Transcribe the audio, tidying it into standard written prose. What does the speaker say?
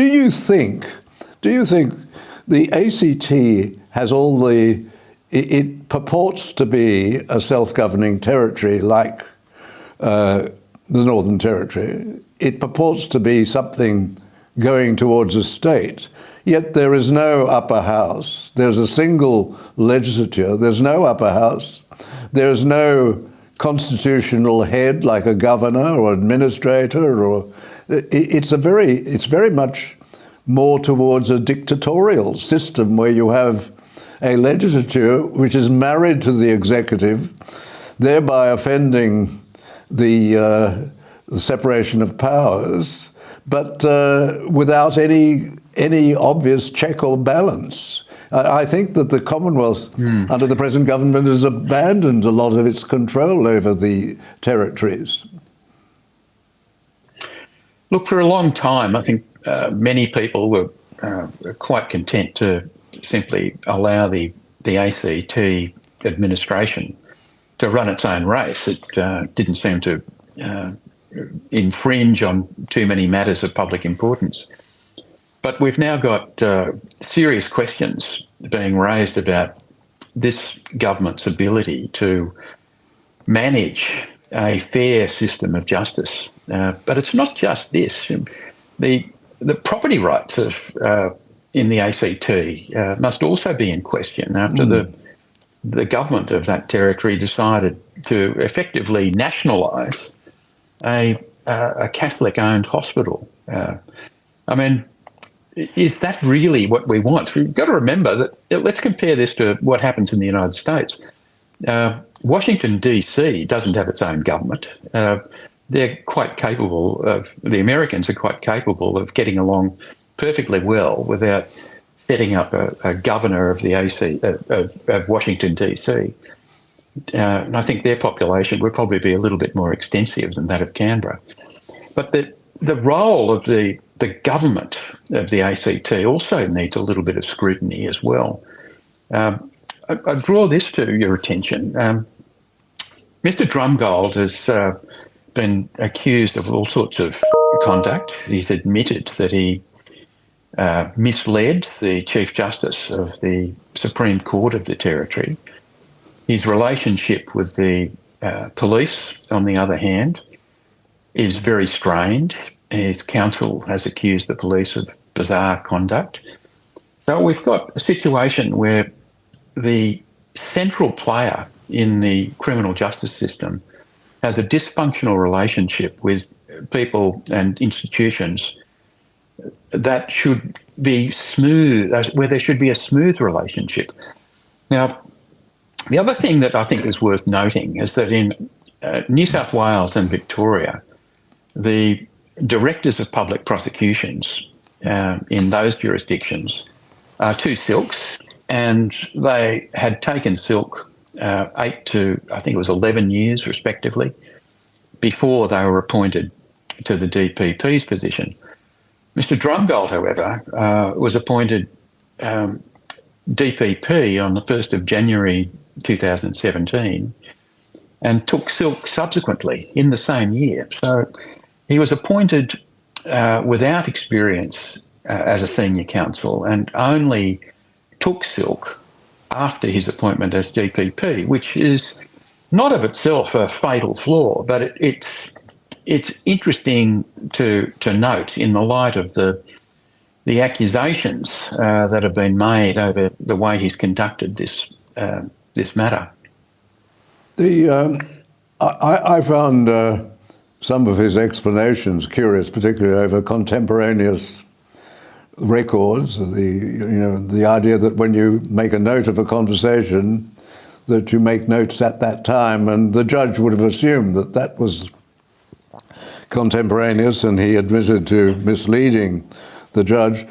Do you think the ACT has all the? It purports to be a self-governing territory like the Northern Territory. It purports to be something going towards a state. Yet there is no upper house. There's a single legislature. There's no upper house. There's no constitutional head like a governor or administrator. Or it's very much more towards a dictatorial system where you have a legislature which is married to the executive, thereby offending the separation of powers, but without any obvious check or balance. I think that the Commonwealth, under the present government, has abandoned a lot of its control over the territories. Look, for a long time, I think many people were quite content to simply allow the ACT administration to run its own race. It didn't seem to infringe on too many matters of public importance. But we've now got serious questions being raised about this government's ability to manage a fair system of justice. But it's not just this. The property rights in the ACT must also be in question after the government of that territory decided to effectively nationalise a Catholic-owned hospital. I mean, is that really what we want? We've got to remember that, let's compare this to what happens in the United States. Washington, D.C. doesn't have its own government. They're quite capable the Americans are quite capable of getting along perfectly well without setting up a governor of the of Washington, D.C. And I think their population would probably be a little bit more extensive than that of Canberra. But the role of the government of the ACT also needs a little bit of scrutiny as well. I draw this to your attention. Mr. Drumgold has been accused of all sorts of conduct. He's admitted that he misled the Chief Justice of the Supreme Court of the Territory. His relationship with the police, on the other hand, is very strained. His counsel has accused the police of bizarre conduct. So we've got a situation where the central player in the criminal justice system has a dysfunctional relationship with people and institutions that should be smooth, where there should be a smooth relationship. Now, the other thing that I think is worth noting is that in New South Wales and Victoria, the directors of public prosecutions in those jurisdictions are two silks, and they had taken silk 8 to, I think it was 11 years respectively, before they were appointed to the DPP's position. Mr. Drumgold, however, was appointed DPP on the 1st of January 2017 and took silk subsequently in the same year. So he was appointed without experience as a senior counsel and only took silk after his appointment as DPP, which is not of itself a fatal flaw, but it's interesting to note in the light of the accusations that have been made over the way he's conducted this matter. I found some of his explanations curious, particularly over contemporaneous records. The idea that when you make a note of a conversation, that you make notes at that time, and the judge would have assumed that that was contemporaneous, and he admitted to misleading the judge.